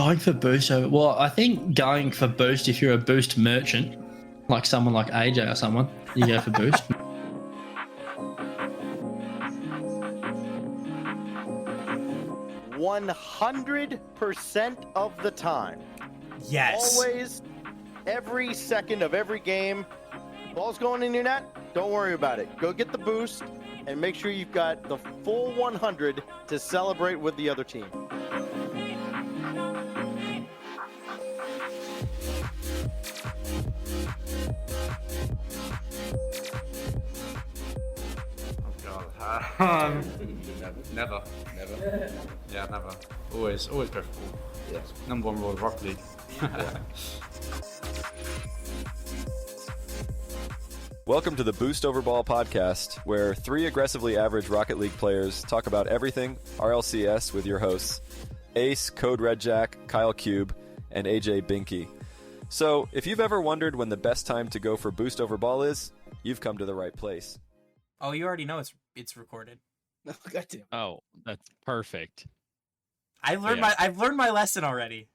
Going for boost. Well, I think going for boost, if you're a boost merchant, like someone like AJ or someone, you go for boost. 100% of the time. Yes. Always, every second of every game. Ball's going in your net, don't worry about it. Go get the boost and make sure you've got the full 100 to celebrate with the other team. Oh God. Never. Yeah, never. Always go for ball. Yeah. Number one rule of Rocket League. Welcome to the Boost Over Ball podcast, where three aggressively average Rocket League players talk about everything RLCS with your hosts, Ace, Code Red Jack, Kyle Cube, and AJ Binky. So, if you've ever wondered when the best time to go for Boost Over Ball is, you've come to the right place. Oh, you already know it's recorded. Goddamn. Oh, that's perfect. I've learned my lesson already.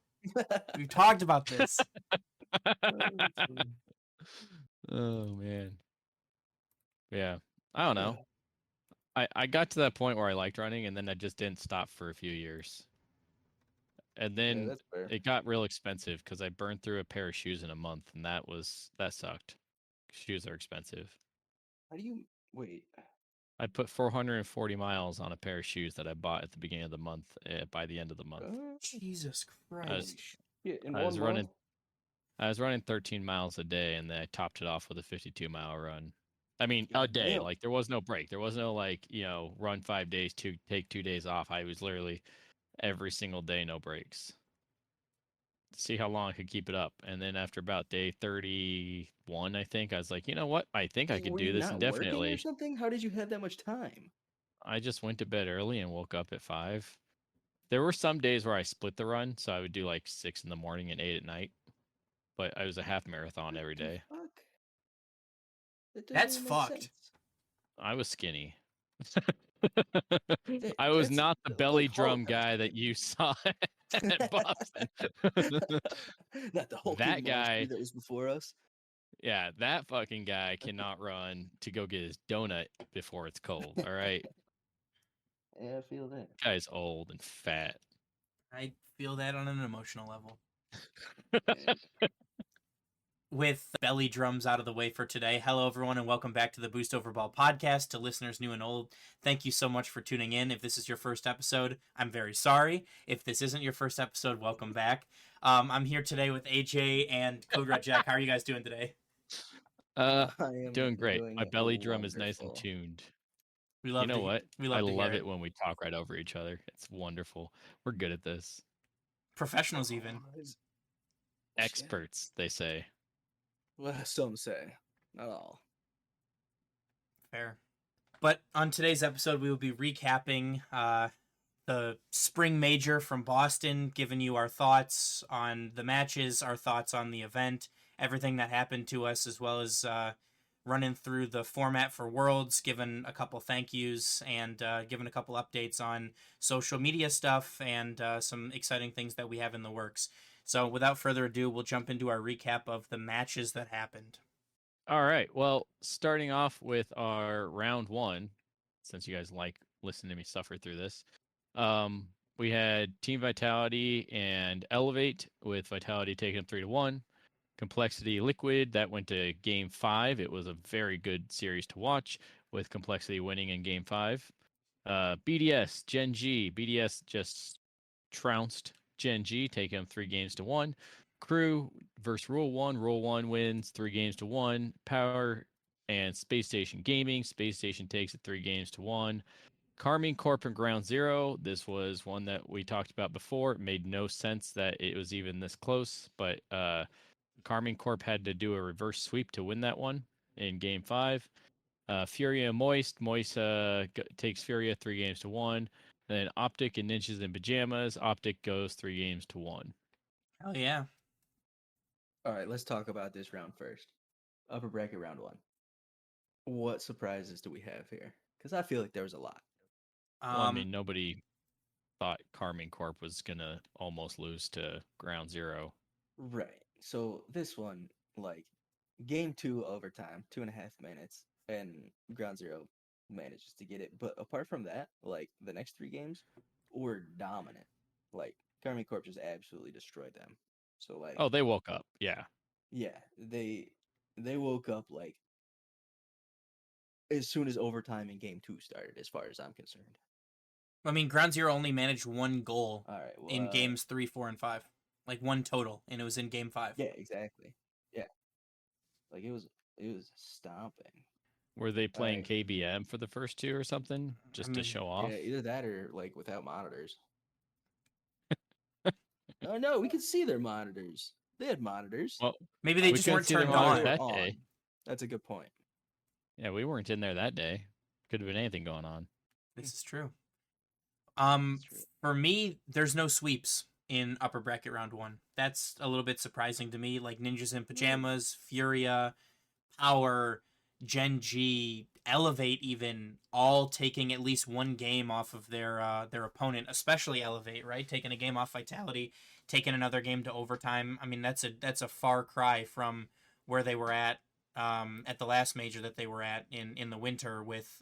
We've talked about this. Oh man. Yeah. I don't know. I got to that point where I liked running, and then I just didn't stop for a few years. And then that's fair. it got real expensive because I burned through a pair of shoes in a month, and that sucked. Shoes are expensive. How do you wait? I put 440 miles on a pair of shoes that I bought at the beginning of the month. By the end of the month, Jesus I Christ. was running 13 miles a day, and then I topped it off with a 52-mile run. I mean, a day. Damn. Like, there was no break. There was no, like, run 5 days, take 2 days off. I was literally every single day, no breaks. See how long I could keep it up. And then after about day 31, I think, I was like, you know what? I think I can Were do you this not working indefinitely. or something? How did you have that much time? I just went to bed early and woke up at 5. There were some days where I split the run, so I would do like 6 in the morning and 8 at night. But I was a half marathon every What the day. fuck? That doesn't That's even make fucked. sense. I was skinny. I was That's not the like belly Hulk. drum guy that you saw at Boston. Not the whole That guy- that was before us. Yeah, that fucking guy cannot run to go get his donut before it's cold. All right, Yeah, I feel that. guy's old and fat. I feel that on an emotional level. With belly drums out of the way for today, hello everyone and welcome back to the Boost Over Ball podcast. To listeners new and old, thank you so much for tuning in. If this is your first episode, I'm very sorry. If this isn't your first episode, welcome back. I'm here today with AJ and Code Red Jack. How are you guys doing today? I am Doing great. My doing belly drum is nice and wonderful. tuned. We love You know what? We I love to love hear it when we talk right over each other. It's wonderful. We're good at this. Professionals even. Experts, they say. Well, some say. Not all. Fair. But on today's episode, we will be recapping the spring major from Boston, giving you our thoughts on the matches, our thoughts on the event, everything that happened to us, as well as running through the format for Worlds, giving a couple thank yous, and giving a couple updates on social media stuff and some exciting things that we have in the works. So without further ado, we'll jump into our recap of the matches that happened. All right. Well, starting off with our round 1, since you guys like listening to me suffer through this, we had Team Vitality and Elevate, with Vitality taking 3-1. Complexity Liquid, that went to Game 5. It was a very good series to watch, with Complexity winning in Game 5. BDS, Gen G. BDS just trounced Gen G, taking them 3-1. Crew versus Rule 1. Rule 1 wins 3-1. Power and Space Station Gaming. Space Station takes it 3-1. Carmine Corp and Ground Zero. This was one that we talked about before. It made no sense that it was even this close, but Carmine Corp had to do a reverse sweep to win that one in Game 5. Furia Moist. Moist takes Furia 3-1. Then Optic and Ninjas in Pajamas. Optic goes 3-1. Oh yeah. All right, let's talk about this round first. Upper bracket round 1. What surprises do we have here? Because I feel like there was a lot. Well, I mean, nobody thought Carmine Corp was gonna almost lose to Ground Zero. Right. So this one, like, game 2 overtime, 2.5 minutes, and Ground Zero manages to get it. But apart from that, like, the next 3 games were dominant. Like, Carmine Corp just absolutely destroyed them. So, like, Oh, they woke up. Yeah. yeah, they woke up, like, as soon as overtime in game 2 started, as far as I'm concerned. I mean, Ground Zero only managed 1 goal All right. Well, in games 3, 4, and 5. Like 1 total, and it was in game 5. Yeah, exactly. Yeah. Like, it was stomping. Were they playing Alright. KBM for the first 2 or something, just to mean, show off? Yeah, either that or, like, without monitors. Oh no, we could see their monitors. They had monitors. Well, Maybe they we just couldn't weren't see their turned monitors on. that on. day. That's a good point. Yeah, we weren't in there that day. Could have been anything going on. This is true. That's true. For me, there's no sweeps in upper bracket round 1. That's a little bit surprising to me. Like Ninjas in Pajamas, Furia, Power, Gen G, Elevate, even all taking at least 1 game off of their opponent, especially Elevate, right? Taking a game off Vitality, taking another game to overtime. I mean, that's a far cry from where they were at the last major that they were at in the winter with,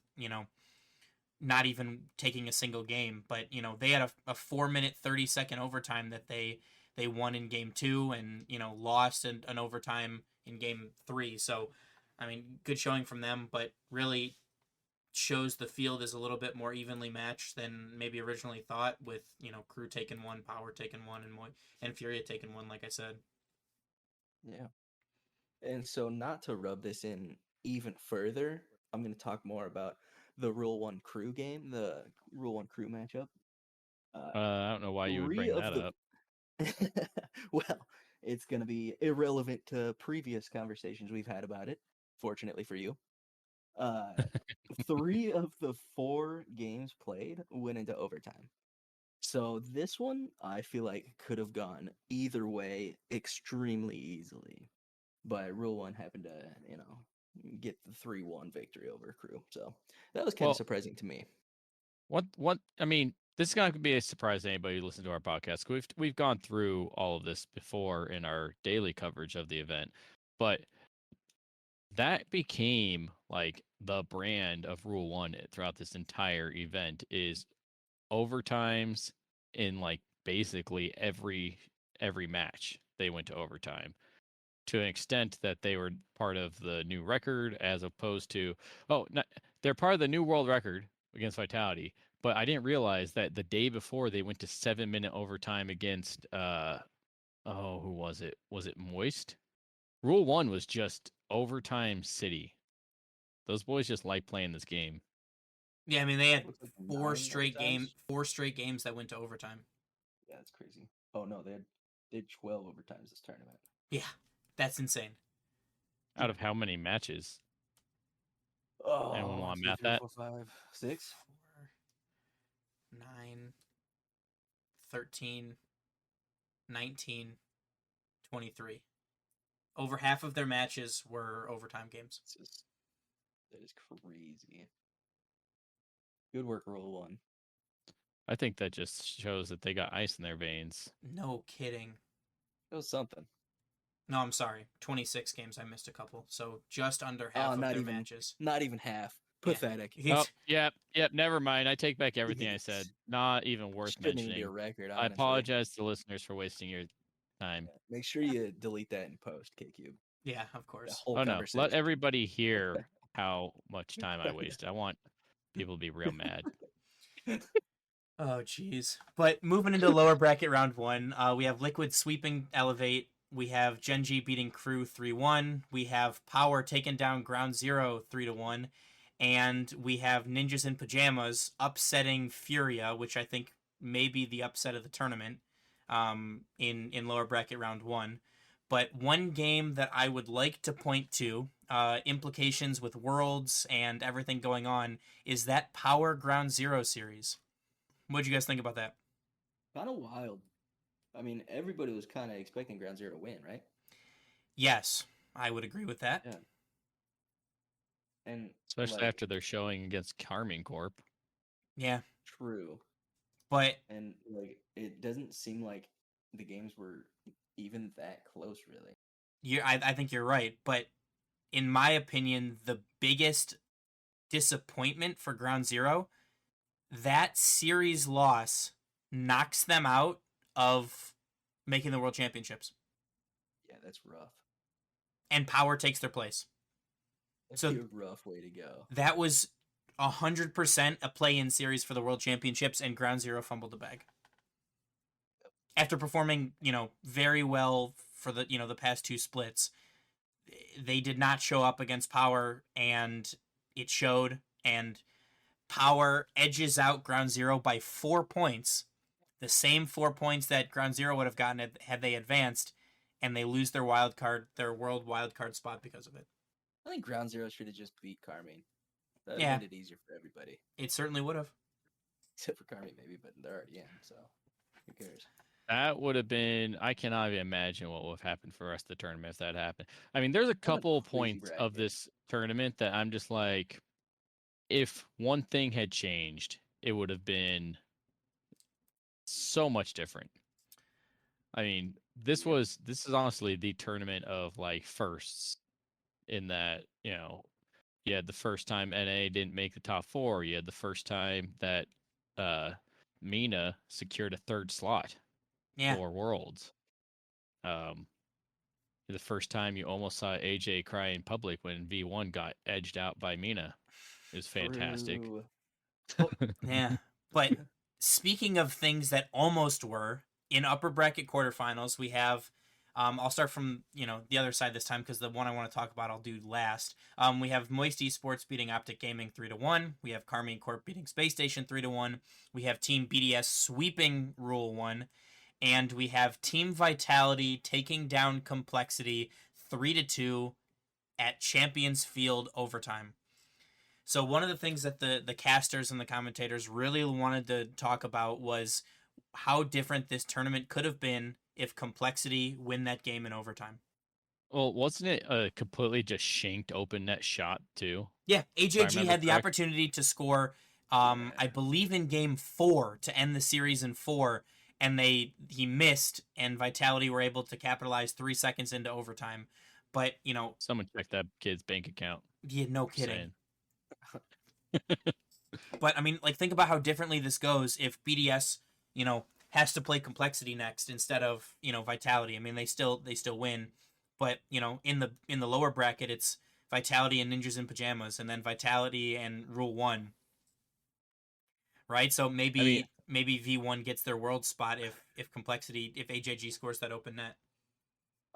not even taking a single game. But, they had a 4-minute, 30-second overtime that they won in game 2 and, lost an overtime in game 3. So, I mean, good showing from them, but really shows the field is a little bit more evenly matched than maybe originally thought, with, Crew taking 1, Power taking 1, and Furia taking 1, like I said. Yeah. And so, not to rub this in even further, I'm going to talk more about the Rule 1 Crew game, the Rule 1 Crew matchup. I don't know why you would 3 bring of that up. Well, it's going to be irrelevant to previous conversations we've had about it, fortunately for you. 3 of the 4 games played went into overtime. So this one, I feel like, could have gone either way extremely easily. But Rule 1 happened to, get the 3-1 victory over Crew. So that was kind Well, of surprising to me. What I mean, this is not going to be a surprise to anybody who listens to our podcast. We've gone through all of this before in our daily coverage of the event, but that became like the brand of Rule 1 throughout this entire event is overtimes in like basically every match they went to overtime, to an extent that they were part of the new record, as opposed to they're part of the new world record against Vitality. But I didn't realize that the day before they went to 7-minute overtime against who was it? Was it Moist? Rule 1 was just overtime city. Those boys just like playing this game. Yeah, I mean, they had Looks like 4 9 straight overtimes. 4 straight games that went to overtime. Yeah, that's crazy. Oh no, they had 12 overtimes this tournament. Yeah, that's insane. Out of how many matches? Oh, Anyone want to 2, math 3, that? 4, 5, 6. 4, 9, 13, 19, 23. Over half of their matches were overtime games. That is crazy. Good work, Rule 1. I think that just shows that they got ice in their veins. No kidding. That was something. No, I'm sorry. 26 games. I missed a couple. So just under half of not their even- matches. Not even half. Yeah. Pathetic. Oh, yep. Never mind. I take back everything I said. Not even worth Shouldn't even be mentioning. a record. I Honestly. apologize to listeners for wasting your time. Make sure you delete that in post, K-Cube. Yeah, of The course. whole Oh no, conversation. let everybody hear how much time I wasted. I want people to be real mad. Oh, jeez. But moving into lower bracket round 1, we have Liquid sweeping Elevate. We have Gen G beating Crew 3-1. We have Power taking down Ground Zero 3-1. And we have Ninjas in Pajamas upsetting Furia, which I think may be the upset of the tournament in lower bracket round 1. But one game that I would like to point to, implications with Worlds and everything going on, is that Power Ground Zero series. What'd you guys think about that? Kind of wild. I mean, everybody was kind of expecting Ground Zero to win, right? Yes, I would agree with that. Yeah. And Especially like, after their showing against Carmine Corp. Yeah. True. But And like, it doesn't seem like the games were even that close, really. I think you're right. But in my opinion, the biggest disappointment for Ground Zero, that series loss knocks them out of making the World Championships. Yeah, that's rough. And Power takes their place. That'd So- be a rough way to go. That was 100% a play-in series for the World Championships, and Ground Zero fumbled the bag. After performing, very well for the, the past two splits, they did not show up against Power, and it showed, and Power edges out Ground Zero by 4 points, the same 4 points that Ground Zero would have gotten had they advanced, and they lose their world wildcard spot because of it. I think Ground Zero should have just beat Carmine. That Yeah. made it easier for everybody. It certainly would have. Except for Carmine, maybe, but they're already in, so who cares? That would have been. I cannot even imagine what would have happened for the rest of the tournament if that happened. I mean, there's a couple crazy points of bracket. this tournament that I'm just like, if one thing had changed, it would have been so much different. I mean, this is honestly the tournament of like firsts, in that, you had the first time NA didn't make the top 4. You had the first time that Mina secured a third slot Yeah. for Worlds. The first time you almost saw AJ cry in public when V1 got edged out by Mina. It was fantastic. True. Yeah. But speaking of things that almost were, in upper bracket quarterfinals, we have, I'll start from, the other side this time, because the one I want to talk about I'll do last. We have Moist Esports beating Optic Gaming 3-1. We have Carmine Corp beating Space Station 3-1. We have Team BDS sweeping Rule 1. And we have Team Vitality taking down Complexity 3-2 at Champions Field overtime. So one of the things that the casters and the commentators really wanted to talk about was how different this tournament could have been if Complexity win that game in overtime. Well, wasn't it a completely just shanked open net shot too? Yeah, AJG remember had the correct. opportunity to score, I believe in game 4 to end the series in 4, and he missed, and Vitality were able to capitalize 3 seconds into overtime. But, Someone check that kid's bank account. yeah, no Just kidding. saying. But I mean, like, think about how differently this goes if BDS, has to play Complexity next instead of, Vitality. I mean, they still win, but in the lower bracket, it's Vitality and Ninjas in Pajamas, and then Vitality and Rule 1. Right? So maybe V1 gets their world spot if AJG scores that open net.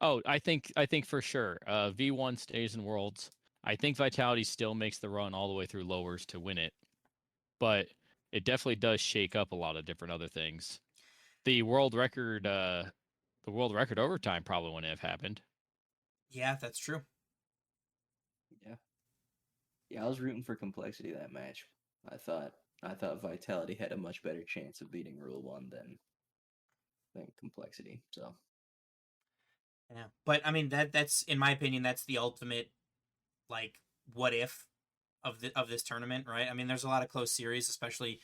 Oh, I think for sure. V1 stays in Worlds. I think Vitality still makes the run all the way through lowers to win it, but it definitely does shake up a lot of different other things. The world record overtime probably wouldn't have happened. Yeah, that's true. Yeah, I was rooting for Complexity that match. I thought Vitality had a much better chance of beating Rule 1 than Complexity. So Yeah, but I mean that's in my opinion that's the ultimate, like, what if of this tournament, right? I mean, there's a lot of close series, especially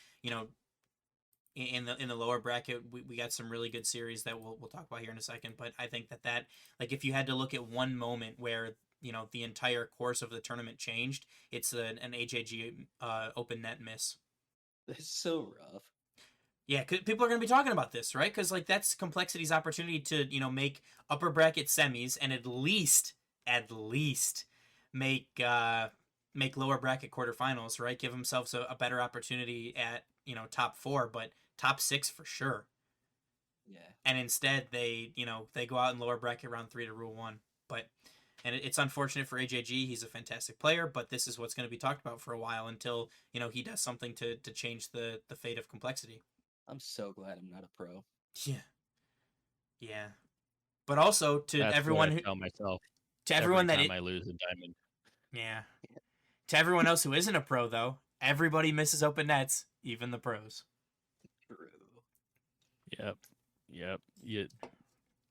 in the lower bracket. We got some really good series that we'll talk about here in a second. But I think that like, if you had to look at one moment where the entire course of the tournament changed, it's an AJG open net miss. it's so rough. Yeah, 'cause people are going to be talking about this, right? Because, like, that's Complexity's opportunity to make upper bracket semis and at least make lower bracket quarterfinals, right? Give themselves a better opportunity at top 4, but top 6 for sure. Yeah. And instead they go out in lower bracket round 3 to Rule 1. And it's unfortunate for AJG. He's a fantastic player, but this is what's going to be talked about for a while until he does something to change the fate of Complexity. I'm so glad I'm not a pro. Yeah. But also to That's everyone what I who tell myself to everyone every that time I lose a diamond. yeah. To everyone else who isn't a pro though, everybody misses open nets, even the pros. True. Yep. You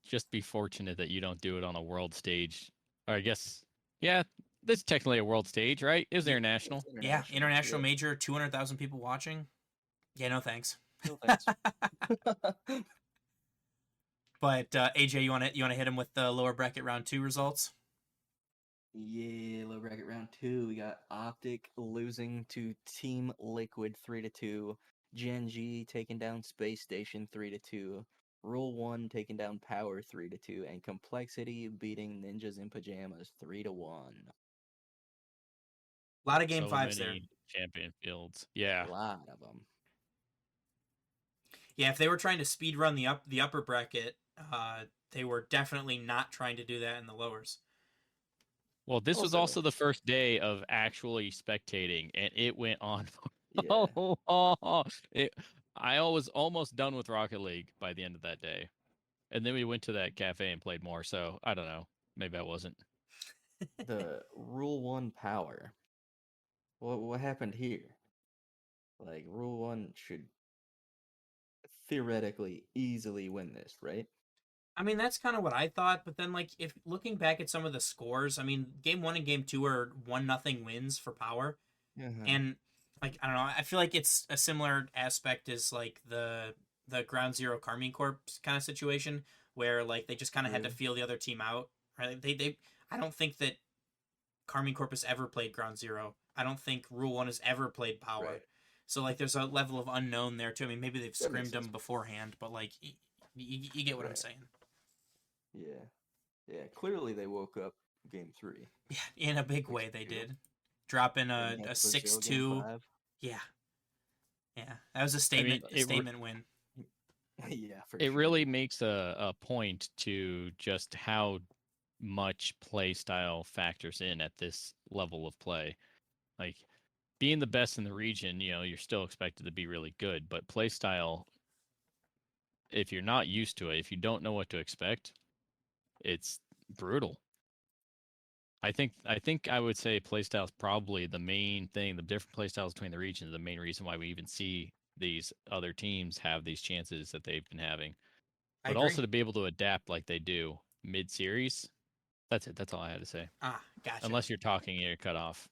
just be fortunate that you don't do it on a world stage. Or I guess, yeah, this is technically a world stage, right? It was international. Yeah, international major, 200,000 people watching. Yeah, no thanks. No thanks. But AJ, you wanna hit him with the lower bracket round 2 results? Yeah, low bracket round 2. We got Optic losing to Team Liquid 3-2. Gen G taking down Space Station 3-2. Rule 1 taking down Power 3-2, and Complexity beating Ninjas in Pajamas 3-1. A lot of game So fives there. many champion fields. Yeah. A lot of them. Yeah, if they were trying to speed run the upper bracket, they were definitely not trying to do that in the lowers. Well, this was Also- also the first day of actually spectating, and it went on. Yeah. I was almost done with Rocket League by the end of that day, and then we went to that cafe and played more. So I don't know. Maybe I wasn't. The Rule 1 Power. What happened here? Like, Rule 1 should theoretically easily win this, right? I mean, that's kind of what I thought, but then like if looking back at some of the scores, I mean, game 1 and game 2 are 1-0 wins for Power. And like I don't know, I feel like it's a similar aspect as like the Ground Zero Carmine Corp kind of situation where like they just kind of had to True. feel the other team out, right? They I don't think that Carmine Corp has ever played Ground Zero. I don't think Rule 1 has ever played Power. Right. So like there's a level of unknown there too. I mean, maybe they've That makes scrimmed them sense. beforehand, but like you get what I'm Right. saying. Yeah. Yeah, clearly they woke up game 3. Yeah, in a big way they Execute. did. Dropping a Then had Brazil game 6-2. 5. Yeah. Yeah. That was a statement it re- statement win. Yeah, for It sure. really makes a point to just how much play style factors in at this level of play. Like being the best in the region, you're still expected to be really good, but play style, if you're not used to it, if you don't know what to expect, it's brutal. I think I would say playstyle is probably the main thing. The different playstyles between the regions, the main reason why we even see these other teams have these chances that they've been having. I But agree. also to be able to adapt like they do mid-series. That's it. That's all I had to say. Ah, gotcha. Unless you're talking, you're cut off.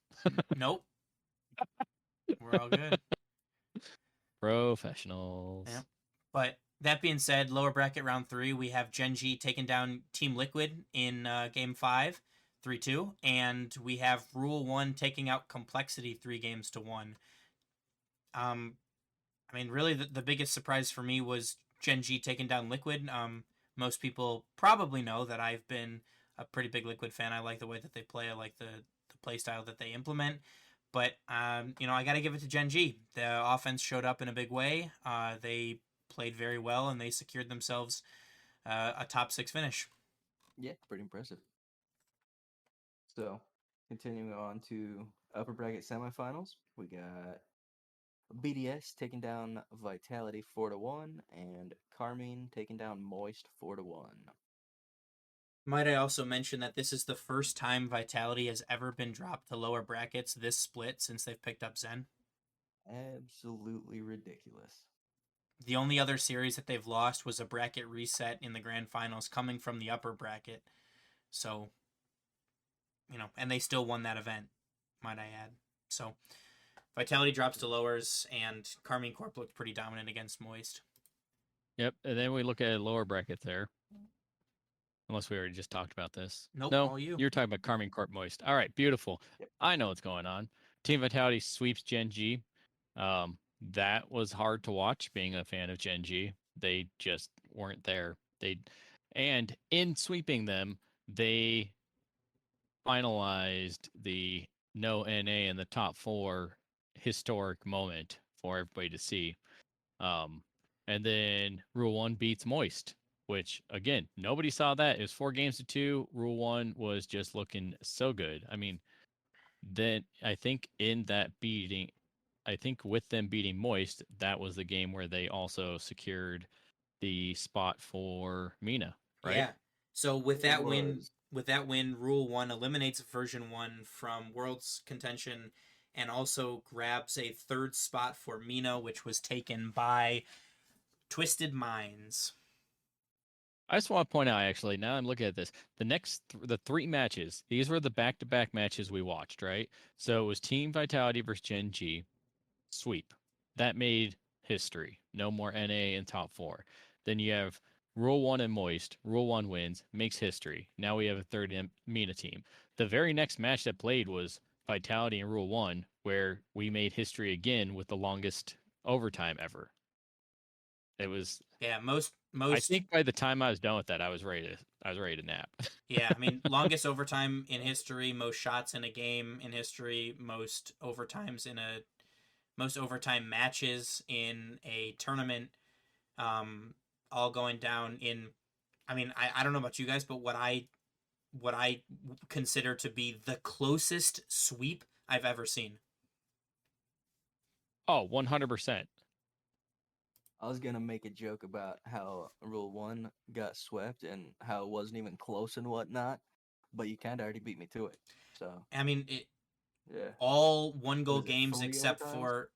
Nope. We're all good. Professionals. Yep. But that being said, lower bracket round 3, we have Gen G taking down Team Liquid in game 5, 3-2, and we have Rule 1 taking out Complexity 3-1. I mean, really, the biggest surprise for me was Gen G taking down Liquid. Most people probably know that I've been a pretty big Liquid fan. I like the way that they play. I like the play style that they implement. But, I got to give it to Gen G. The offense showed up in a big way. They played very well, and they secured themselves a top 6 finish. Yeah, pretty impressive. So, continuing on to upper bracket semifinals, we got BDS taking down Vitality 4-1, and Carmine taking down Moist 4-1. Might I also mention that this is the first time Vitality has ever been dropped to lower brackets this split since they've picked up Zen. Absolutely ridiculous. The only other series that they've lost was a bracket reset in the grand finals coming from the upper bracket. So, and they still won that event, might I add. So, Vitality drops to lowers, and Carmine Corp looked pretty dominant against Moist. Yep. And then we look at lower bracket there. Unless we already just talked about this. Nope, No, all you. you're talking about Carmine Corp Moist. All right, beautiful. Yep. I know what's going on. Team Vitality sweeps Gen G. That was hard to watch, being a fan of Gen G. They just weren't there. And in sweeping them, they finalized the no NA in the top 4 historic moment for everybody to see. And then Rule 1 beats Moist, which, again, nobody saw that. It was 4-2. Rule 1 was just looking so good. I mean, then I think in that beating, with them beating Moist, that was the game where they also secured the spot for Mina, right? Yeah. So with It that win, was. Rule 1 eliminates Version 1 from Worlds contention and also grabs a 3rd spot for Mina, which was taken by Twisted Minds. I just want to point out, actually, now I'm looking at this. The 3 matches, these were the back-to-back matches we watched, right? So it was Team Vitality versus Gen G, sweep. That made history. No more NA in top 4. Then you have Rule 1 and Moist. Rule 1 wins, makes history. Now we have a third MENA team. The very next match that played was Vitality and Rule 1, where we made history again with the longest overtime ever. It was most. I think by the time I was done with that, I was ready to nap. Yeah, I mean, longest overtime in history, most shots in a game in history, most overtime matches in a tournament, all going down in. I mean, I don't know about you guys, but what I consider to be the closest sweep I've ever seen. Oh, 100%. I was gonna make a joke about how Rule 1 got swept and how it wasn't even close and whatnot, but you kind of already beat me to it. So I mean, yeah, all 1-goal Was it games 3 except overtimes? for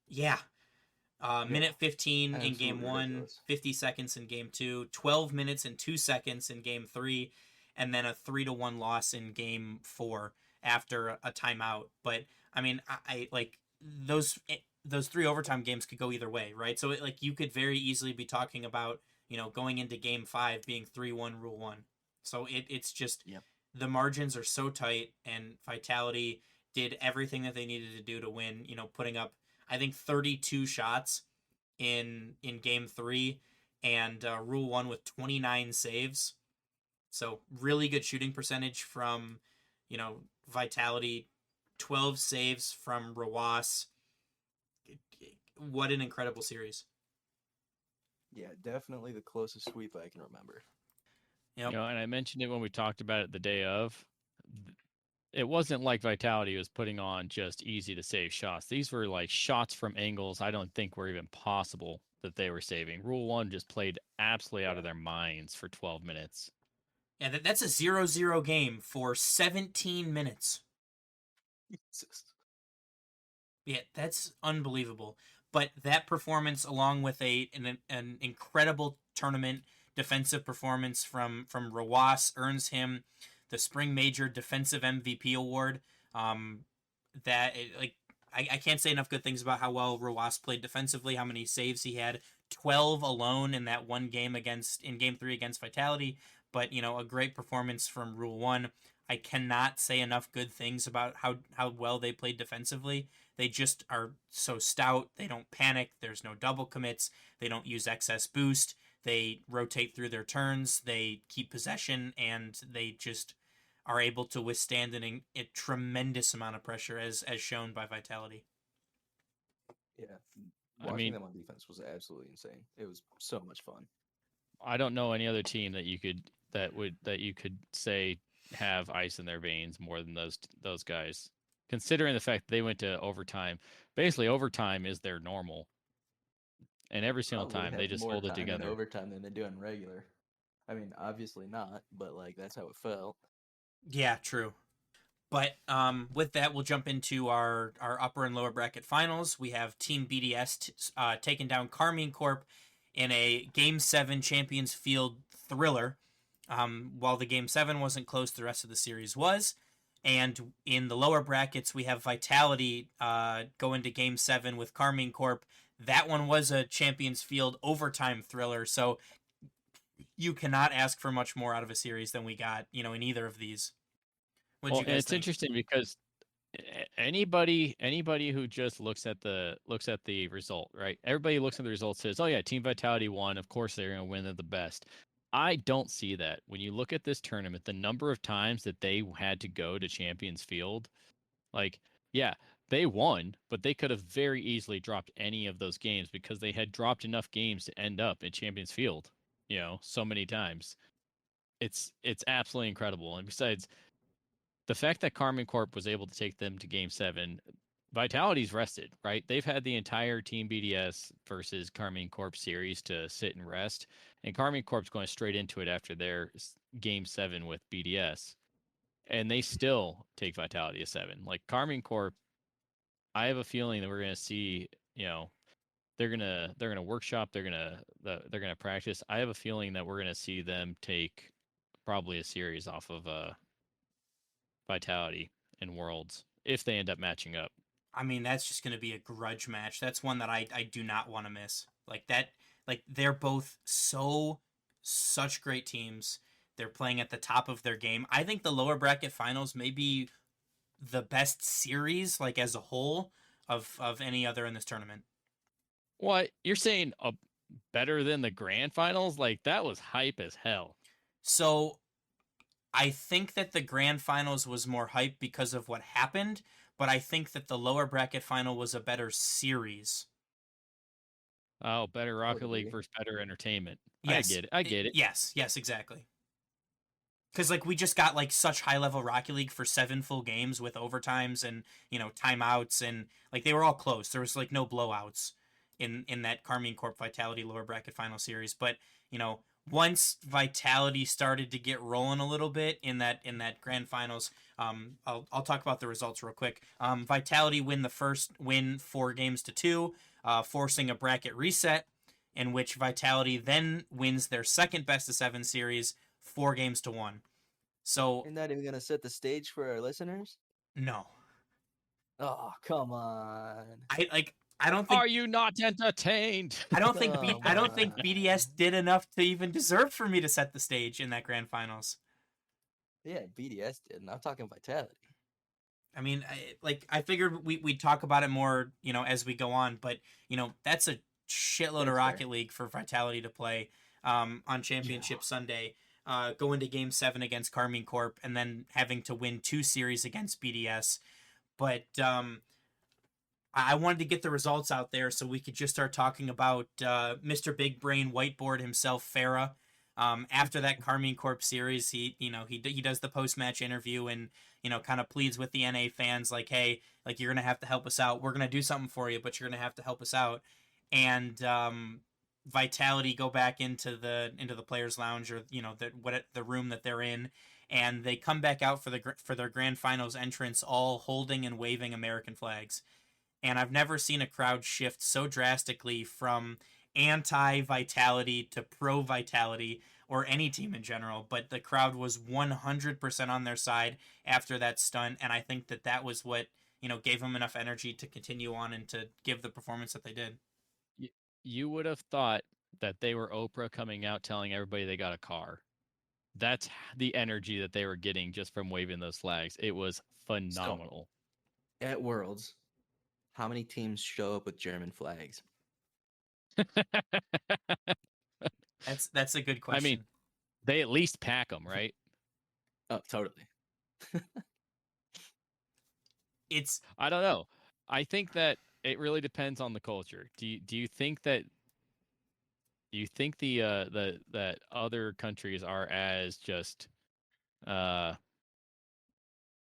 minute 15 in game Absolutely 1, ridiculous. 50 seconds in game 2, 12 minutes and 2 seconds in game 3, and then a 3-1 loss in game 4 after a timeout. But I mean, I like those 3 overtime games could go either way, right? So you could very easily be talking about, going into game 5 being 3-1 Rule 1. So it's just Yep. the margins are so tight, and Vitality did everything that they needed to do to win, putting up, I think, 32 shots in game 3, and Rule 1 with 29 saves. So really good shooting percentage from, Vitality, 12 saves from Rawas. What an incredible series. Yeah, definitely the closest sweep I can remember. Yep. And I mentioned it when we talked about it the day of. It wasn't like Vitality was putting on just easy to save shots. These were like shots from angles I don't think were even possible that they were saving. Rule 1 just played absolutely out of their minds for 12 minutes. Yeah, that's a 0-0 game for 17 minutes. Yeah, that's unbelievable. But that performance, along with an incredible tournament defensive performance from Rawas, earns him the Spring Major Defensive MVP award. I can't say enough good things about how well Rawas played defensively, how many saves he had. 12 alone in that one game in game 3 against Vitality. But, a great performance from Rule 1. I cannot say enough good things about how well they played defensively. They just are so stout. They don't panic. There's no double commits. They don't use excess boost. They rotate through their turns. They keep possession, and they just are able to withstand a tremendous amount of pressure, as shown by Vitality. Yeah, I watching mean- them on defense was absolutely insane. It was so much fun. I don't know any other team that you could say have ice in their veins more than those guys. Considering the fact that they went to overtime, basically overtime is their normal, and every single Probably time they have just more hold it time in together. overtime than they do in regular. I mean, obviously not, but that's how it felt. Yeah, true. But with that, we'll jump into our upper and lower bracket finals. We have Team BDS taking down Karmine Corp in a Game 7 Champions Field thriller. While the Game 7 wasn't close, the rest of the series was. And in the lower brackets, we have Vitality go into Game 7 with Karmine Corp. That one was a Champions Field overtime thriller, so you cannot ask for much more out of a series than we got, in either of these. What Well, you and guys it's think? interesting because anybody who just looks at the result, right? Everybody looks at the result, says, "Oh yeah, Team Vitality won. Of course they're going to win. They're the best." I don't see that. When you look at this tournament, the number of times that they had to go to Champions Field, yeah, they won, but they could have very easily dropped any of those games because they had dropped enough games to end up in Champions Field, so many times. It's absolutely incredible. And besides, the fact that Karmine Corp was able to take them to Game 7, Vitality's rested, right? They've had the entire Team BDS versus Karmine Corp series to sit and rest, and Karmine Corp's going straight into it after their Game 7 with BDS, and they still take Vitality to 7. Karmine Corp, I have a feeling that we're going to see, they're gonna workshop, they're gonna practice. I have a feeling that we're going to see them take probably a series off of Vitality in Worlds if they end up matching up. I mean, that's just going to be a grudge match. That's one that I do not want to miss. Like that, like they're both such great teams. They're playing at the top of their game. I think the lower bracket finals may be the best series, like as a whole, of any other in this tournament. What you're saying? Better than the grand finals? Like that was hype as hell. So I think that the grand finals was more hype because of what happened, but I think that the lower bracket final was a better series. Oh, better Rocket League agree. versus better entertainment. Yes. I get it. Yes, exactly. Because like we just got like such high level Rocket League for 7 full games with overtimes and timeouts, and like they were all close. There was like no blowouts in that Karmine Corp Vitality lower bracket final series. But once Vitality started to get rolling a little bit in that grand finals, I'll talk about the results real quick. Vitality win the first win 4-2, forcing a bracket reset, in which Vitality then wins their second best of 7 series 4-1. So You're not even gonna set the stage for our listeners? no, Oh, come on. I don't think Are you not entertained? I don't think Come I don't think on. BDS did enough to even deserve for me to set the stage in that grand finals. Yeah, BDS did, and I'm talking Vitality. I mean, I figured we'd talk about it more, as we go on, but that's a shitload of That's Rocket fair. League for Vitality to play on Championship Sunday, going to Game 7 against Karmine Corp, and then having to win 2 series against BDS. But I wanted to get the results out there so we could just start talking about Mr. Big Brain Whiteboard himself, Farah. After that Karmine Corp series, he does the post-match interview and kind of pleads with the NA fans like, hey, like you're gonna have to help us out. We're gonna do something for you, but you're gonna have to help us out. And Vitality go back into the players' lounge, or the room that they're in, and they come back out for their grand finals entrance, all holding and waving American flags. And I've never seen a crowd shift so drastically from anti-Vitality to pro-Vitality, or any team in general, but the crowd was 100% on their side after that stunt, and I think that was what gave them enough energy to continue on and to give the performance that they did. You would have thought that they were Oprah coming out telling everybody they got a car. That's the energy that they were getting just from waving those flags. It was phenomenal. At Worlds, how many teams show up with German flags? That's a good question. I mean, they at least pack them, right? Oh, totally. I don't know. I think that it really depends on the culture. Do you think that that other countries are as just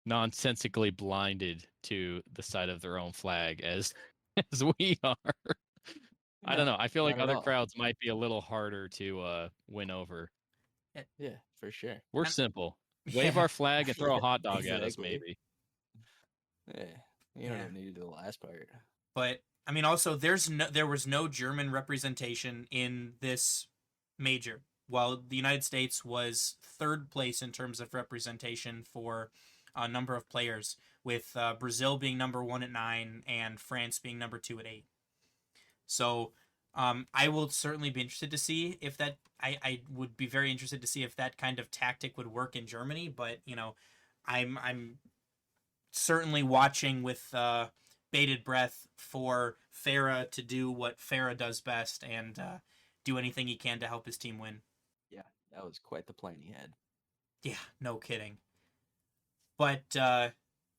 nonsensically blinded to the sight of their own flag as we are? I don't know. I feel like not at other all. crowds might be a little harder to win over. Yeah, for sure. We're simple. Wave our flag and throw a hot dog at us, Exactly. maybe. Yeah, you don't Yeah. even need to do the last part. But I mean, also there was no German representation in this major, while the United States was 3rd place in terms of representation for a number of players, with Brazil being number 1 at 9 and France being number 2 at 8. So I will certainly be interested to see if that. I would be very interested to see if that kind of tactic would work in Germany. But I'm certainly watching with bated breath for Farah to do what Farah does best and do anything he can to help his team win. Yeah, that was quite the plan he had. Yeah, no kidding. But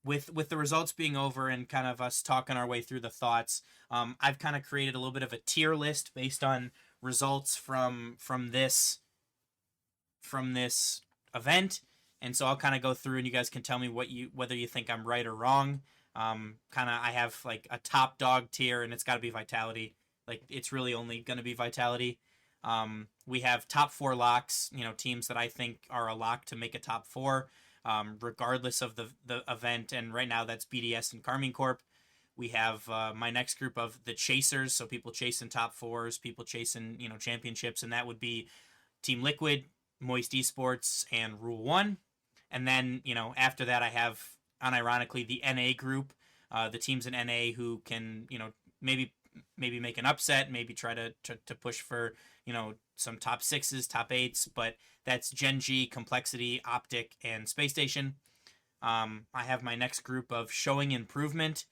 with the results being over and kind of us talking our way through the thoughts, I've kind of created a little bit of a tier list based on results from this event, and so I'll kind of go through and you guys can tell me whether you think I'm right or wrong. I have like a top dog tier, and it's got to be Vitality. Like it's really only going to be Vitality. We have top 4 locks, teams that I think are a lock to make a top 4. Regardless of the event, and right now that's BDS and Karmine Corp. We have my next group of the chasers, so people chasing top 4s, people chasing championships, and that would be Team Liquid, Moist Esports, and Rule 1. And then after that I have, unironically, the NA group, the teams in NA who can maybe maybe make an upset, maybe try to push for, some top 6s, top 8s, but that's Gen G, Complexity, Optic, and Space Station. I have my next group of showing improvement,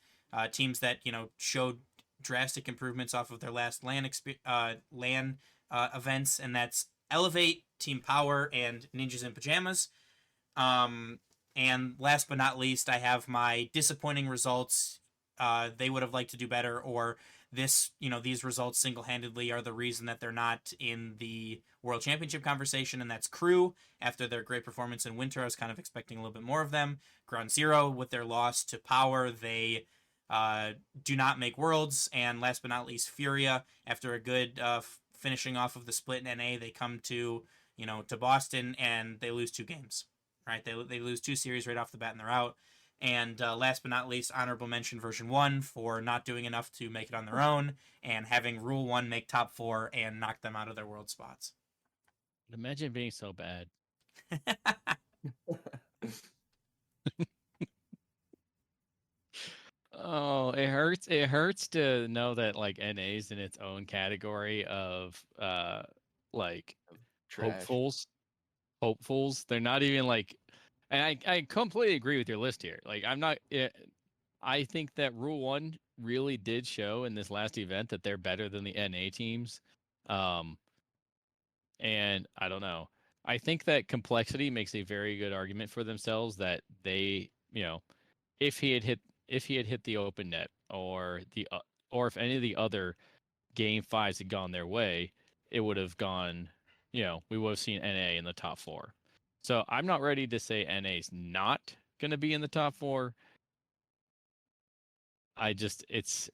teams that, showed drastic improvements off of their last LAN events, and that's Elevate, Team Power, and Ninjas in Pajamas. And last but not least, I have my disappointing results. They would have liked to do better, or these results single-handedly are the reason that they're not in the World Championship conversation, and that's Crew. After their great performance in Winter, I was kind of expecting a little bit more of them. Ground Zero, with their loss to Power, they do not make Worlds. And last but not least, Furia, after a good finishing off of the split in NA, they come to Boston and they lose 2 games. Right, they lose 2 series right off the bat and they're out. And last but not least, honorable mention version 1 for not doing enough to make it on their own and having Rule 1 make top 4 and knock them out of their world spots. Imagine being so bad. Oh, it hurts. It hurts to know that like NA's in its own category of like Trash. hopefuls. They're not even like, and I completely agree with your list here. Like I think that Rule 1 really did show in this last event that they're better than the NA teams. And I don't know. I think that Complexity makes a very good argument for themselves that they, if he had hit the open net or if any of the other game 5s had gone their way, it would have gone, we would have seen NA in the top 4. So I'm not ready to say NA's not going to be in the top 4. It's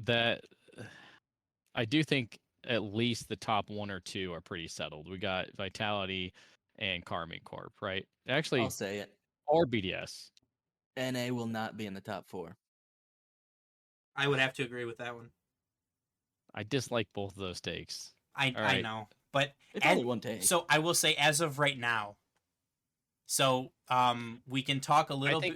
that I do think at least the top 1 or 2 are pretty settled. We got Vitality and Karmine Corp, right? Actually, I'll say it. Or BDS. NA will not be in the top 4. I would have to agree with that one. I dislike both of those takes. I know, but It's only one take. So I will say, as of right now, so we can talk a little bit.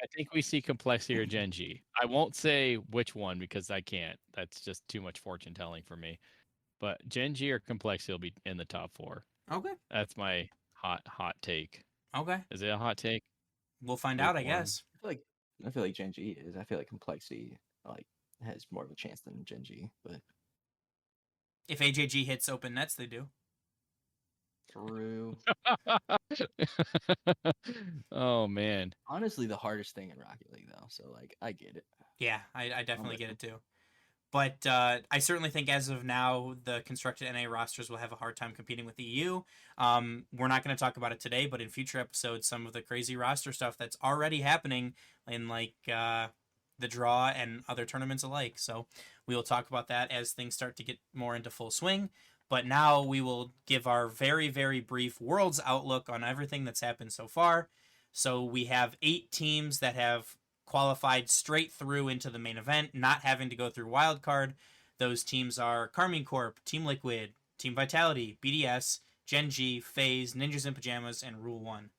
I think we see Complexity or Gen G. I won't say which one because I can't. That's just too much fortune telling for me. But Gen G or Complexity will be in the top 4. Okay. That's my hot take. Okay. Is it a hot take? We'll find out, I guess. I feel like Gen G is. I feel like Complexity has more of a chance than Gen G, but if AJG hits open nets, they do. True. Oh man. Honestly, the hardest thing in Rocket League though, so I get it. Yeah, I definitely get it too. But I certainly think as of now, the constructed NA rosters will have a hard time competing with the EU. We're not going to talk about it today, but in future episodes, some of the crazy roster stuff that's already happening in the draw and other tournaments alike. So we will talk about that as things start to get more into full swing. But now we will give our very, very brief Worlds outlook on everything that's happened so far. So we have 8 teams that have qualified straight through into the main event, not having to go through wildcard. Those teams are Karmine Corp, Team Liquid, Team Vitality, BDS, Gen G, FaZe, Ninjas in Pajamas, and Rule 1.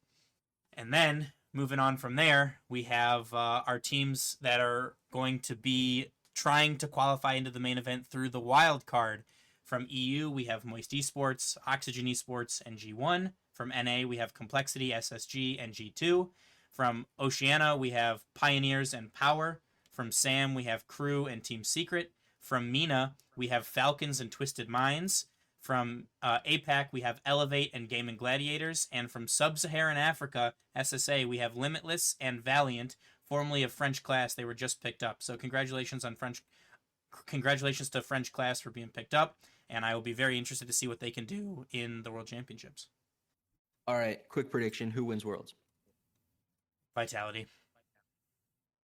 And then, moving on from there, we have our teams that are going to be trying to qualify into the main event through the wildcard. From EU, we have Moist Esports, Oxygen Esports, and G1. From NA, we have Complexity, SSG, and G2. From Oceania, we have Pioneers and Power. From SAM, we have Crew and Team Secret. From MENA, we have Falcons and Twisted Minds. From APAC, we have Elevate and Gaming Gladiators. And from Sub-Saharan Africa, SSA, we have Limitless and Valiant, formerly of French Class. They were just picked up. So congratulations to French Class for being picked up. And I will be very interested to see what they can do in the World Championships. All right, quick prediction. Who wins Worlds? Vitality.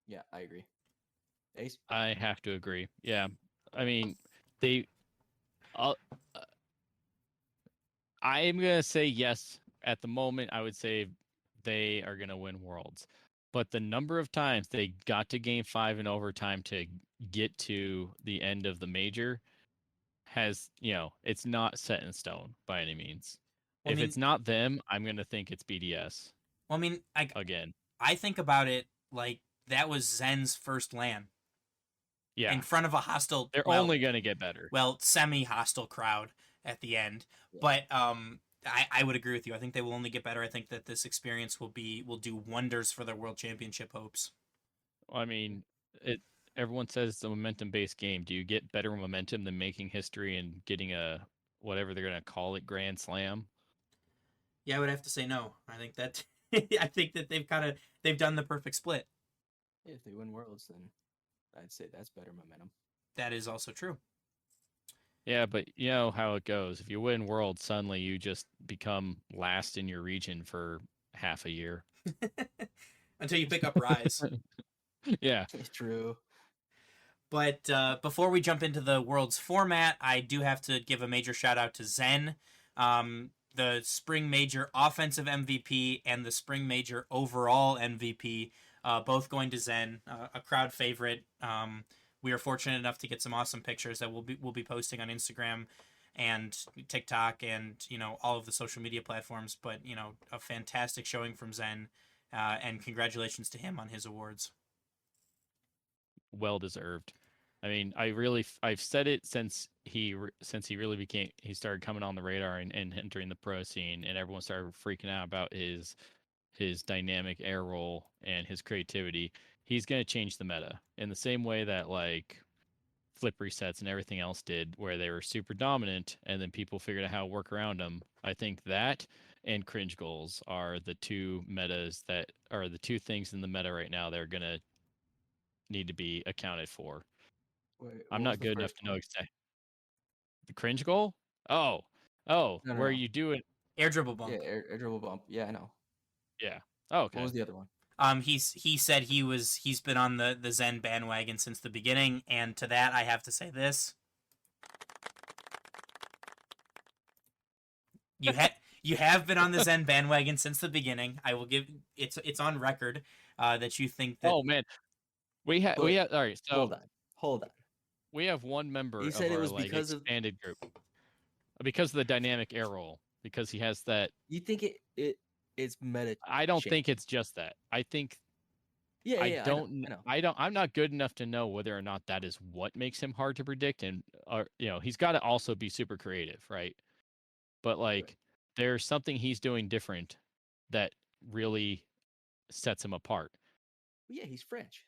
Yeah, I agree. Ace? I have to agree. Yeah. I mean, I am going to say yes. At the moment, I would say they are going to win Worlds. But the number of times they got to Game 5 in overtime to get to the end of the major has, it's not set in stone by any means. Well, if it's not them, I'm going to think it's BDS. Well, I mean, again. I think about it like that was Zen's first LAN. Yeah, in front of a hostile. they're well, only going to get better. well, semi-hostile crowd at the end. But I would agree with you. I think they will only get better. I think that this experience will do wonders for their world championship hopes. I mean, everyone says it's a momentum-based game. Do you get better momentum than making history and getting a whatever they're going to call it, Grand Slam? Yeah, I would have to say no. I think that they've done the perfect split. Yeah, if they win Worlds, then I'd say that's better momentum. That is also true. Yeah, but you know how it goes. If you win Worlds, suddenly you just become last in your region for half a year. Until you pick up Rise. Yeah. It's true. But before we jump into the Worlds format, I do have to give a major shout out to Zen, the Spring Major offensive MVP and the Spring Major overall MVP, both going to Zen, a crowd favorite. We are fortunate enough to get some awesome pictures that we'll be posting on Instagram and TikTok and all of the social media platforms. But a fantastic showing from Zen, and congratulations to him on his awards. Well deserved. I mean, I've said it since he really he started coming on the radar and entering the pro scene, and everyone started freaking out about his dynamic air roll and his creativity. He's going to change the meta in the same way that like flip resets and everything else did, where they were super dominant and then people figured out how to work around them. I think that and cringe goals are the two metas that are the two things in the meta right now that are going to need to be accounted for. Wait, I'm what was not the good enough first to know one? exactly. The cringe goal? Oh, No, where no. you do it. Air dribble bump. Yeah, air dribble bump. Yeah, I know. Yeah. Oh, okay. What was the other one? He said he's been on the Zen bandwagon since the beginning, and to that I have to say this: you have been on the Zen bandwagon since the beginning. I will give it's on record that you think that. Oh man, we have all right. So Hold on. we have one member He of said it our was like because of- expanded group because of the dynamic air roll, because he has that. You think it's meta? I don't change. think it's just that. I think Yeah, I yeah. don't. I know. I'm not good enough to know whether or not that is what makes him hard to predict, and he's got to also be super creative, right? But like, there's something he's doing different that really sets him apart. Yeah, he's French.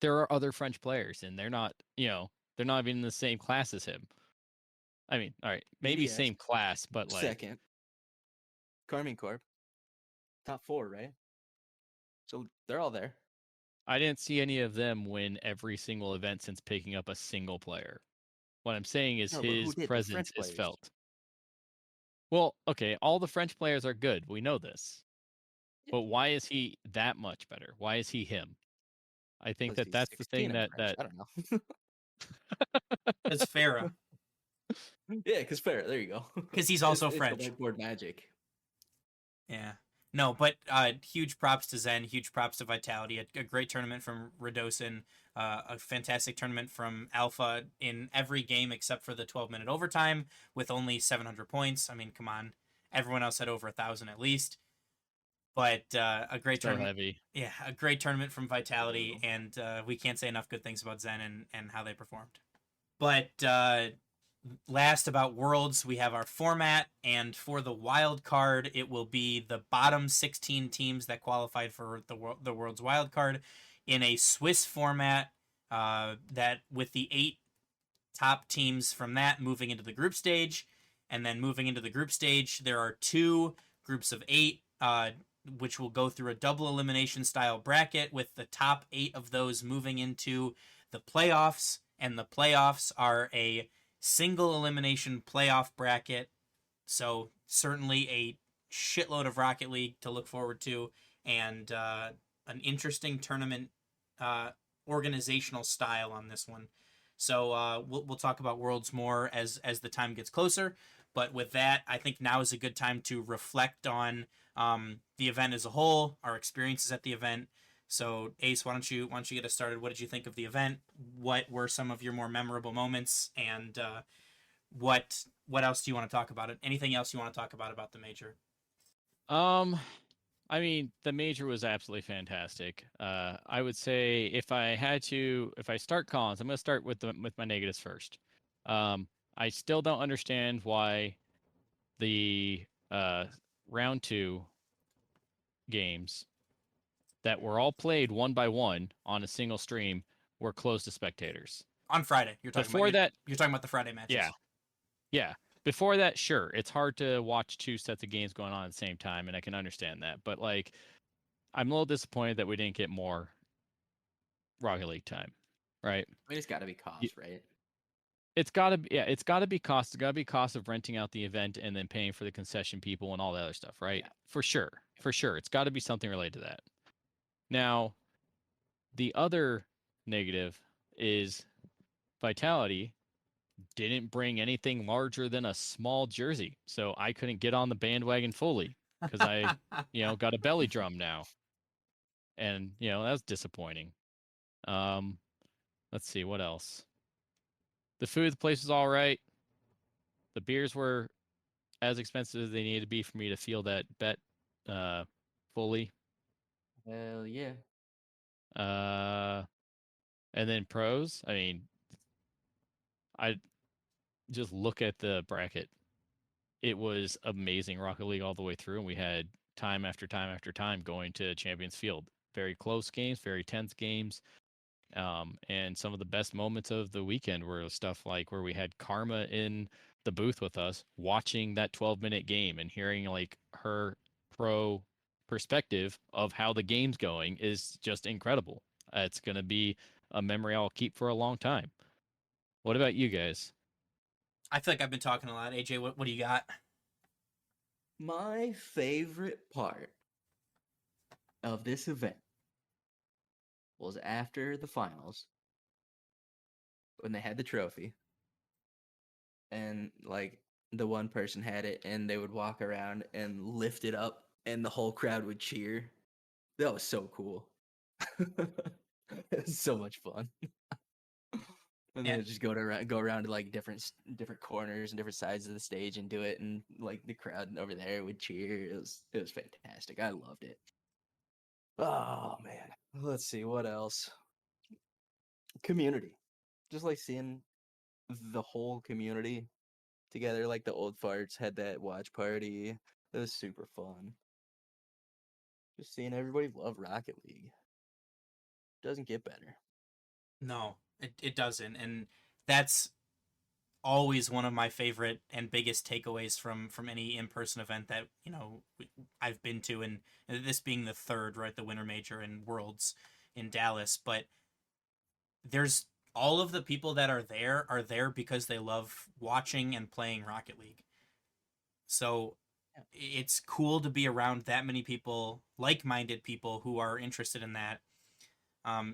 There are other French players, and they're not even in the same class as him. I mean, all right, maybe BDS, same class, but like second. Carmine Corp. Top 4, right? So they're all there. I didn't see any of them win every single event since picking up a single player. What I'm saying is No, but who his did? The presence French is players. felt. Well, okay, all the French players are good. We know this. Yeah. But why is he that much better? Why is he him? I think 'Cause that that's he's the 16 thing and that French. I don't know. It's Farah, Yeah, because fair. There you go. because he's also It's French. the whiteboard magic. Yeah. No, but huge props to Zen, huge props to Vitality. A great tournament from Radosin, a fantastic tournament from Alpha in every game except for the 12-minute overtime with only 700 points. I mean, come on. Everyone else had over 1,000 at least. But a great so tournament. heavy. Yeah, a great tournament from Vitality, and we can't say enough good things about Zen and how they performed. But last about Worlds, we have our format, and for the wild card, it will be the bottom 16 teams that qualified for the Worlds wild card in a Swiss format. That with the 8 top teams from that moving into the group stage, and then moving into the group stage, there are 2 groups of 8. Which will go through a double elimination style bracket with the top 8 of those moving into the playoffs, and the playoffs are a single elimination playoff bracket. So certainly a shitload of Rocket League to look forward to, and an interesting tournament organizational style on this one. So we'll talk about Worlds more as the time gets closer. But with that, I think now is a good time to reflect on the event as a whole, our experiences at the event. So Ace, why don't you get us started? What did you think of the event? What were some of your more memorable moments? And what else do you want to talk about? Anything else you want to talk about the major? I mean, the major was absolutely fantastic. I would say if I start Collins, I'm going to start with my negatives first. I still don't understand why the round 2 games that were all played one by one on a single stream were closed to spectators. On Friday, you're talking Before about. that, You're talking about the Friday matches. yeah. Before that, sure, it's hard to watch 2 sets of games going on at the same time, and I can understand that. But like, I'm a little disappointed that we didn't get more Rocket League time, right? I mean, it's got to be cost, right? It's gotta be, yeah, it's gotta be cost. It's gotta be cost of renting out the event and then paying for the concession people and all that other stuff, right? Yeah. For sure. It's gotta be something related to that. Now, the other negative is Vitality didn't bring anything larger than a small jersey, so I couldn't get on the bandwagon fully because I, got a belly drum now, and that was disappointing. Let's see what else. The food, the place was all right. The beers were as expensive as they needed to be for me to feel that bet fully. Hell yeah. And then pros. I mean, I just look at the bracket. It was amazing Rocket League all the way through, and we had time after time after time going to Champions Field. Very close games, very tense games. And some of the best moments of the weekend were stuff like where we had Karma in the booth with us watching that 12-minute game and hearing like her pro perspective of how the game's going is just incredible. It's going to be a memory I'll keep for a long time. What about you guys? I feel like I've been talking a lot. AJ, what do you got? My favorite part of this event was after the finals when they had the trophy and like the one person had it and they would walk around and lift it up and the whole crowd would cheer. That was so cool. It was so much fun. And then just go around to like different corners and different sides of the stage and do it, and like the crowd over there would cheer. It was fantastic. I loved it. Oh man. Let's see what else. Community. Just like seeing the whole community together, like the old farts had that watch party. It was super fun. Just seeing everybody love Rocket League. Doesn't get better. No, it doesn't, and that's always one of my favorite and biggest takeaways from any in-person event that I've been to, and this being the third, right, the Winter Major and Worlds in Dallas. But there's all of the people that are there because they love watching and playing Rocket League. So it's cool to be around that many people, like-minded people who are interested in that.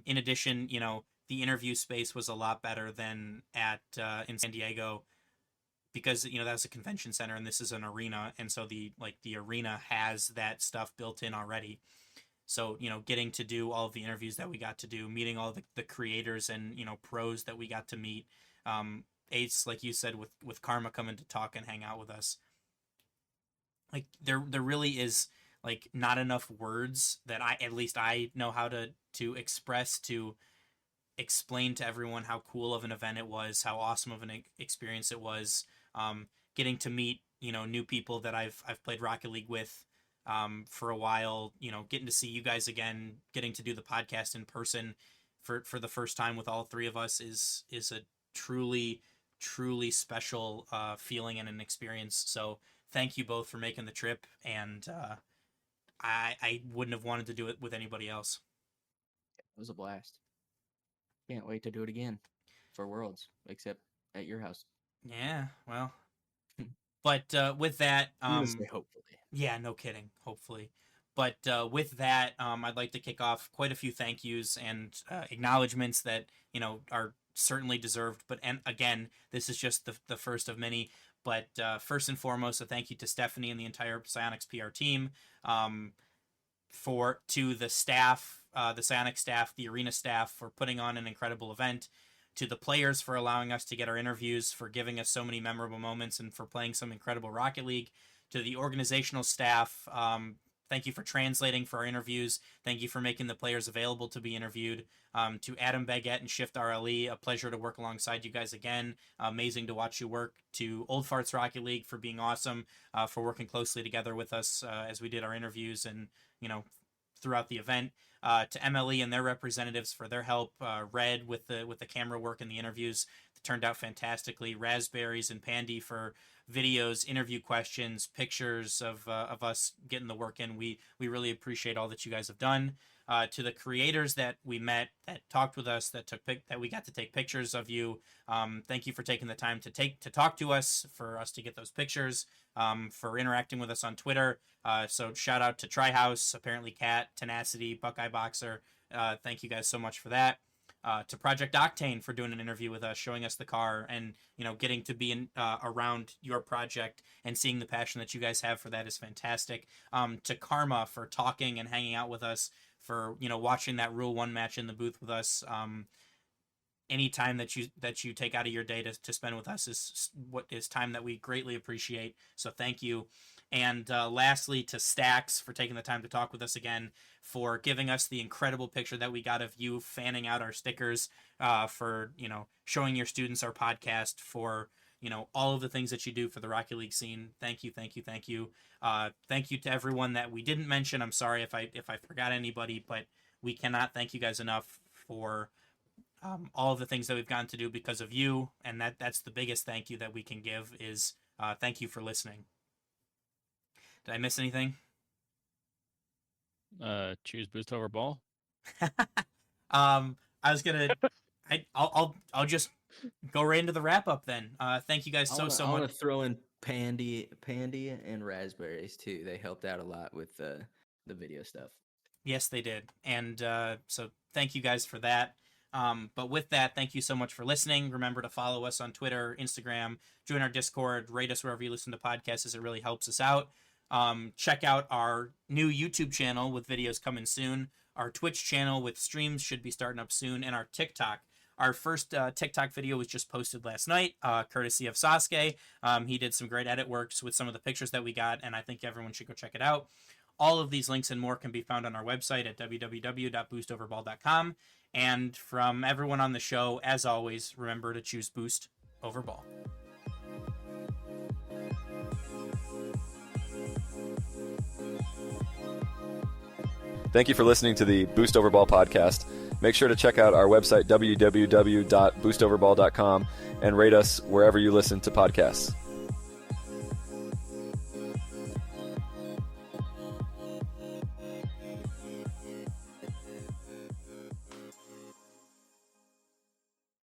In addition, the interview space was a lot better than in San Diego, because that was a convention center and this is an arena, and so the arena has that stuff built in already. So getting to do all of the interviews that we got to do, meeting all the creators and pros that we got to meet, Ace, like you said, with Karma coming to talk and hang out with us, like there really is like not enough words that I know how to express, to explain to everyone how cool of an event it was, how awesome of an experience it was. Getting to meet new people that I've played Rocket League with for a while, getting to see you guys again, getting to do the podcast in person for the first time with all three of us is a truly special feeling and an experience. So thank you both for making the trip, and I wouldn't have wanted to do it with anybody else. It was a blast. Can't wait to do it again for Worlds, except at your house. Yeah, well, but with that, hopefully. Yeah, no kidding. Hopefully. But with that, I'd like to kick off quite a few thank yous and acknowledgments that are certainly deserved. But again, this is just the first of many. But first and foremost, a thank you to Stephanie and the entire Psyonix PR team, to the staff, the Psyonix staff, the arena staff, for putting on an incredible event, to the players for allowing us to get our interviews, for giving us so many memorable moments, and for playing some incredible Rocket League, to the organizational staff thank you for translating for our interviews. Thank you for making the players available to be interviewed. To Adam Baguette and Shift RLE, a pleasure to work alongside you guys again. Amazing to watch you work. To Old Farts Rocket League for being awesome, for working closely together with us as we did our interviews and, throughout the event. To MLE and their representatives for their help. Red with the camera work and the interviews turned out fantastically. Raspberries and Pandy for videos, interview questions, pictures of us getting the work in. We really appreciate all that you guys have done. To the creators that we met, that talked with us, that we got to take pictures of you. Thank you for taking the time to talk to us, for us to get those pictures, for interacting with us on Twitter. So shout out to Tryhouse, apparently Cat, Tenacity, Buckeye Boxer. Thank you guys so much for that. To Project Octane for doing an interview with us, showing us the car, and getting to be around your project and seeing the passion that you guys have for that is fantastic. To Karma for talking and hanging out with us, for watching that Rule 1 match in the booth with us. Any time that you take out of your day to spend with us is time that we greatly appreciate. So thank you. And lastly, to Stacks for taking the time to talk with us again, for giving us the incredible picture that we got of you fanning out our stickers, for showing your students our podcast, for all of the things that you do for the Rocket League scene. Thank you, thank you, thank you. Thank you to everyone that we didn't mention. I'm sorry if I forgot anybody, but we cannot thank you guys enough for all of the things that we've gotten to do because of you, and that's the biggest thank you that we can give is thank you for listening. Did I miss anything? Choose boost over ball. I was gonna. I'll just go right into the wrap up then. Thank you guys so much. I want to throw in Pandy and Raspberries too. They helped out a lot with the video stuff. Yes, they did, and so thank you guys for that. But with that, thank you so much for listening. Remember to follow us on Twitter, Instagram, join our Discord, rate us wherever you listen to podcasts, as it really helps us out. Check out our new YouTube channel with videos coming soon. Our Twitch channel with streams should be starting up soon, and our TikTok. Our first TikTok video was just posted last night, courtesy of Sasuke. He did some great edit works with some of the pictures that we got, and I think everyone should go check it out. All of these links and more can be found on our website at www.boostoverball.com. And from everyone on the show, as always, remember to choose Boost over Ball. Thank you for listening to the Boost Over Ball podcast. Make sure to check out our website, www.boostoverball.com, and rate us wherever you listen to podcasts.